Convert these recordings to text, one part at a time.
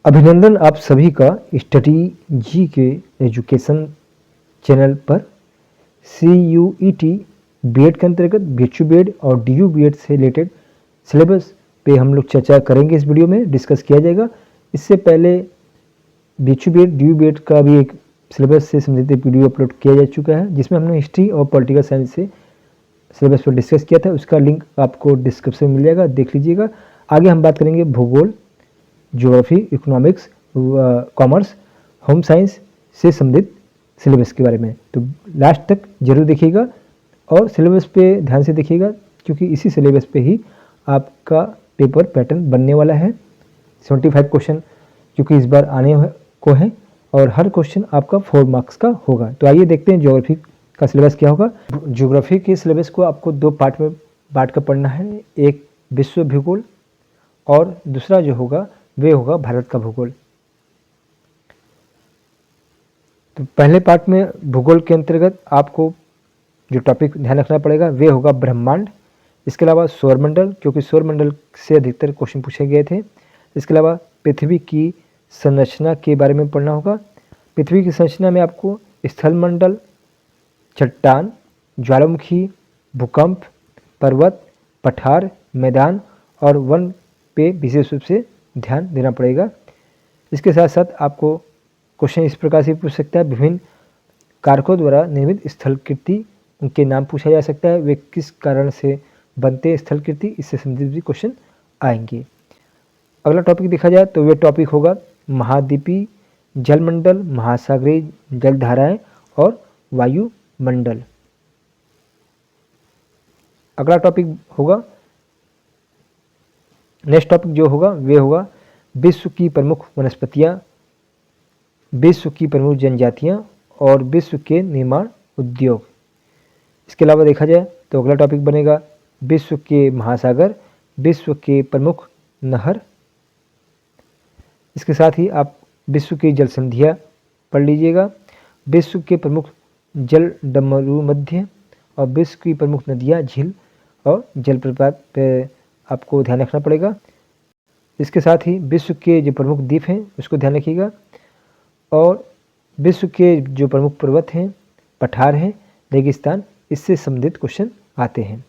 अभिनंदन आप सभी का स्टडी जी के एजुकेशन चैनल पर CUET बीएड के अंतर्गत BHU बीएड और DU बीएड से रिलेटेड सिलेबस पे हम लोग चर्चा करेंगे। इस वीडियो में डिस्कस किया जाएगा। इससे पहले BHU बीएड DU बीएड का भी एक सिलेबस से संबंधित वीडियो अपलोड किया जा चुका है, जिसमें हमने हिस्ट्री और पॉलिटिकल साइंस से सिलेबस पर डिस्कस किया था। उसका लिंक आपको डिस्क्रिप्शन में मिल जाएगा, देख लीजिएगा। आगे हम बात करेंगे भूगोल, geography, economics, commerce, home science से संबंधित सिलेबस के बारे में। तो लास्ट तक जरूर देखिएगा और सिलेबस पे ध्यान से देखिएगा, क्योंकि इसी सिलेबस पे ही आपका पेपर पैटर्न बनने वाला है। 75 क्वेश्चन क्योंकि इस बार आने को है और हर क्वेश्चन आपका 4 मार्क्स का होगा। तो आइए देखते हैं ज्योग्राफी का सिलेबस क्या होगा। ज्योग्राफी के सिलेबस को आपको 2 पार्ट में बांट कर पढ़ना है। एक विश्व भूगोल और दूसरा जो होगा वे होगा भारत का भूगोल। तो पहले पार्ट में भूगोल के अंतर्गत आपको जो टॉपिक ध्यान रखना पड़ेगा वे होगा ब्रह्मांड, इसके अलावा सौरमंडल, क्योंकि सौरमंडल से अधिकतर क्वेश्चन पूछे गए थे। इसके अलावा पृथ्वी की संरचना के बारे में पढ़ना होगा। पृथ्वी की संरचना में आपको स्थलमंडल, चट्टान, ज्वालामुखी, भूकंप, पर्वत, पठार, मैदान और वन पे विशेष रूप से ध्यान देना पड़ेगा। इसके साथ साथ आपको क्वेश्चन इस प्रकार से पूछ सकता है, विभिन्न कारकों द्वारा निर्मित स्थलकृति, उनके नाम पूछा जा सकता है, वे किस कारण से बनते हैं स्थलकृति, इससे संबंधित भी क्वेश्चन आएंगे। अगला टॉपिक देखा जाए तो वे टॉपिक होगा महाद्वीपीय जलमंडल, महासागरीय जलधाराएं और वायुमंडल। अगला टॉपिक होगा, नेक्स्ट टॉपिक जो होगा वे होगा विश्व की प्रमुख वनस्पतियां, विश्व की प्रमुख जनजातियां और विश्व के निर्माण उद्योग। इसके अलावा देखा जाए तो अगला टॉपिक बनेगा विश्व के महासागर, विश्व के प्रमुख नहर। इसके साथ ही आप विश्व की जल संधियां पढ़ लीजिएगा, विश्व के प्रमुख जल डमरू मध्य और विश्व की प्रमुख नदियां, झील और जलप्रपात पे आपको ध्यान रखना पड़ेगा। इसके साथ ही विश्व के जो प्रमुख द्वीप हैं उसको ध्यान रखिएगा और विश्व के जो प्रमुख पर्वत हैं, पठार हैं, रेगिस्तान, इससे संबंधित क्वेश्चन आते हैं।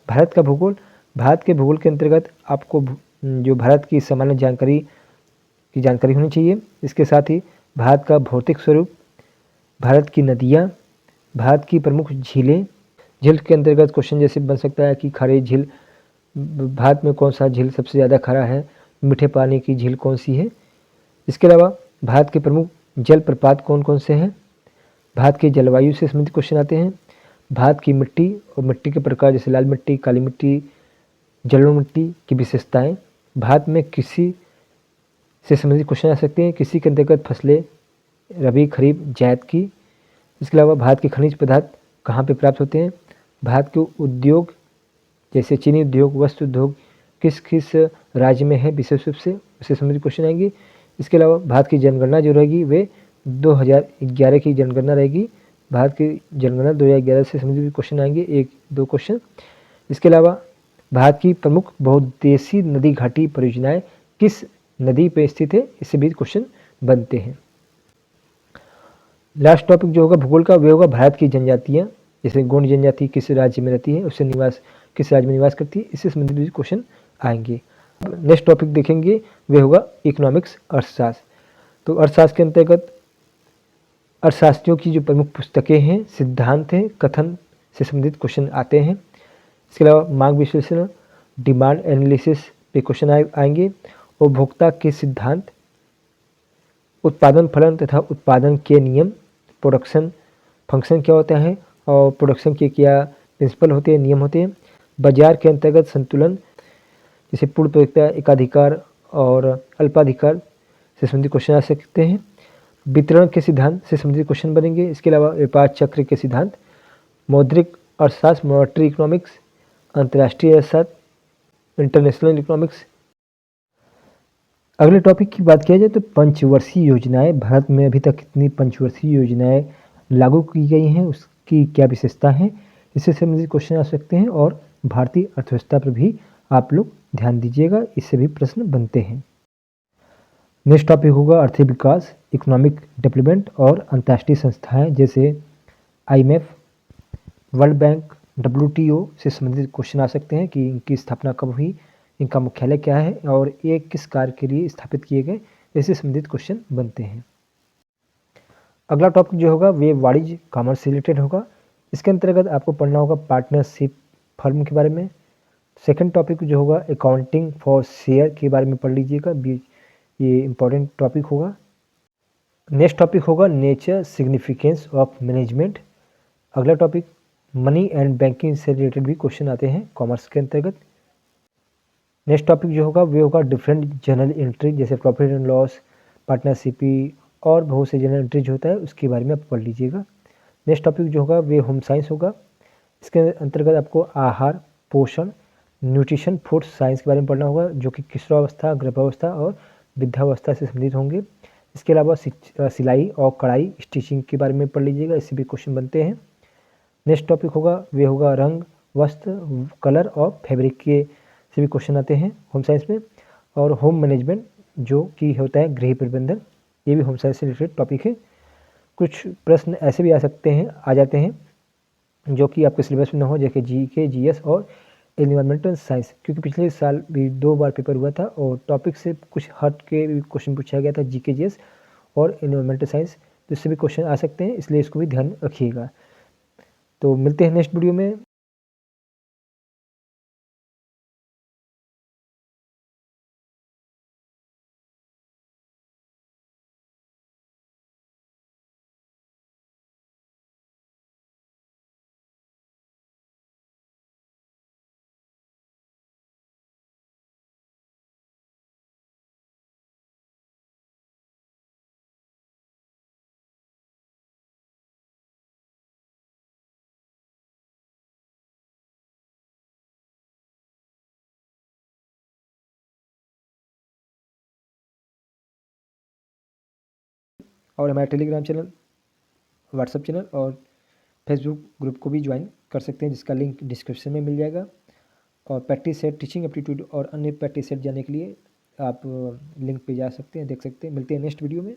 भारत का भूगोल, भारत के भूगोल के अंतर्गत आपको जो भारत की सामान्य जानकारी होनी चाहिए। इसके साथ ही भारत का भौतिक स्वरूप, भारत की नदियाँ, भारत की प्रमुख झीलें, झील के अंतर्गत क्वेश्चन जैसे बन सकता है कि खारी झील, भारत में कौन सा झील सबसे ज़्यादा खरा है, मीठे पानी की झील कौन सी है। इसके अलावा भारत के प्रमुख जलप्रपात कौन कौन से हैं, भारत की जलवायु से संबंधित क्वेश्चन आते हैं, भारत की मिट्टी और मिट्टी के प्रकार जैसे लाल मिट्टी, काली मिट्टी, जलोढ़ मिट्टी की विशेषताएं, भारत में कृषि से संबंधित क्वेश्चन आ सकते हैं, कृषि के अंतर्गत फसलें रबी, खरीफ, जायद की। इसके अलावा भारत के खनिज पदार्थ कहाँ पे प्राप्त होते हैं, भारत के उद्योग जैसे चीनी उद्योग, वस्त्र उद्योग किस किस राज्य में है विशेष रूप से, उससे संबंधित क्वेश्चन आएंगे। इसके अलावा भारत की जनगणना जो रहेगी वे 2011 की जनगणना रहेगी, भारत की जनगणना 2011 से संबंधित क्वेश्चन आएंगे, 1-2 क्वेश्चन। इसके अलावा भारत की प्रमुख बहुउद्देशीय नदी घाटी परियोजनाएं किस नदी पर स्थित है, इससे भी क्वेश्चन बनते हैं। लास्ट टॉपिक जो होगा भूगोल का वे होगा भारत की जनजातियाँ, जैसे गोंड जनजाति किस राज्य में रहती है, उससे निवास किस राज्य में निवास करती है, इससे संबंधित भी क्वेश्चन आएंगे। नेक्स्ट टॉपिक देखेंगे वे होगा इकोनॉमिक्स, अर्थशास्त्र। तो अर्थशास्त्र के अंतर्गत अर्थशास्त्रियों की जो प्रमुख पुस्तकें हैं, सिद्धांत हैं, कथन से संबंधित क्वेश्चन आते हैं। इसके अलावा मांग विश्लेषण, डिमांड एनालिसिस पे क्वेश्चन आएंगे, उपभोक्ता के सिद्धांत, उत्पादन फलन तथा उत्पादन के नियम, प्रोडक्शन फंक्शन क्या होता है और प्रोडक्शन के क्या प्रिंसिपल होते हैं, नियम होते हैं, बाजार के अंतर्गत संतुलन जैसे पूर्ण प्रयोक्ता, एकाधिकार और अल्पाधिकार से संबंधित क्वेश्चन आ सकते हैं, वितरण के सिद्धांत से संबंधित क्वेश्चन बनेंगे। इसके अलावा व्यापार चक्र के सिद्धांत, मौद्रिक अर्थशास्त्र, मॉनेटरी इकोनॉमिक्स, अंतर्राष्ट्रीय अर्थशास्त्र, इंटरनेशनल इकोनॉमिक्स। अगले टॉपिक की बात किया जाए तो पंचवर्षीय योजनाएं, भारत में अभी तक कितनी पंचवर्षीय योजनाएं लागू की गई हैं, उसकी क्या विशेषता है, इससे संबंधित क्वेश्चन आ सकते हैं। और भारतीय अर्थव्यवस्था पर भी आप लोग ध्यान दीजिएगा, इससे भी प्रश्न बनते हैं। नेक्स्ट टॉपिक होगा आर्थिक विकास, इकोनॉमिक डेवलपमेंट और अंतर्राष्ट्रीय संस्थाएं जैसे IMF, वर्ल्ड बैंक, WTO से संबंधित क्वेश्चन आ सकते हैं कि इनकी स्थापना कब हुई, इनका मुख्यालय क्या है और ये किस कार्य के लिए स्थापित किए गए, इससे संबंधित क्वेश्चन बनते हैं। अगला टॉपिक जो होगा वे वाणिज्य कॉमर्स से रिलेटेड होगा। इसके अंतर्गत आपको पढ़ना होगा पार्टनरशिप फर्म के बारे में। सेकंड टॉपिक जो होगा अकाउंटिंग फॉर शेयर के बारे में पढ़ लीजिएगा, ये इंपॉर्टेंट टॉपिक होगा। नेक्स्ट टॉपिक होगा नेचर सिग्निफिकेंस ऑफ मैनेजमेंट। अगला टॉपिक मनी एंड बैंकिंग से रिलेटेड भी क्वेश्चन आते हैं कॉमर्स के अंतर्गत। नेक्स्ट टॉपिक जो होगा वे होगा डिफरेंट जर्नल एंट्री जैसे प्रॉफिट एंड लॉस, पार्टनरशिप और बहुत से जर्नल एंट्री जो होता है उसके बारे में आप पढ़ लीजिएगा। नेक्स्ट टॉपिक जो होगा वे होम साइंस होगा। इसके अंतर्गत आपको आहार, पोषण, न्यूट्रिशन, फूड साइंस के बारे में पढ़ना होगा जो कि किशोरावस्था, गर्भावस्था और वृद्धावस्था से संबंधित होंगे। इसके अलावा सिलाई और कढ़ाई, स्टिचिंग के बारे में पढ़ लीजिएगा, इससे भी क्वेश्चन बनते हैं। नेक्स्ट टॉपिक होगा वे होगा रंग, वस्त्र, कलर और फैब्रिक के से भी क्वेश्चन आते हैं होम साइंस में। और होम मैनेजमेंट जो कि होता है गृह प्रबंधन, ये भी होम साइंस से रिलेटेड टॉपिक है। कुछ प्रश्न ऐसे भी आ जाते हैं जो कि आपके सिलेबस में ना हो, जैसे GK, GS और एनवायरमेंटल साइंस, क्योंकि पिछले साल भी 2 बार पेपर हुआ था और टॉपिक से कुछ हट के भी क्वेश्चन पूछा गया था GK, GS और एनवायरमेंटल साइंस, तो इससे भी क्वेश्चन आ सकते हैं, इसलिए इसको भी ध्यान रखिएगा। तो मिलते हैं नेक्स्ट वीडियो में। और हमारा टेलीग्राम चैनल, व्हाट्सएप चैनल और फेसबुक ग्रुप को भी ज्वाइन कर सकते हैं, जिसका लिंक डिस्क्रिप्शन में मिल जाएगा। और प्रैक्टिस सेट, टीचिंग एप्टीट्यूड और अन्य प्रैक्टिस सेट जाने के लिए आप लिंक पे जा सकते हैं, देख सकते हैं। मिलते हैं नेक्स्ट वीडियो में।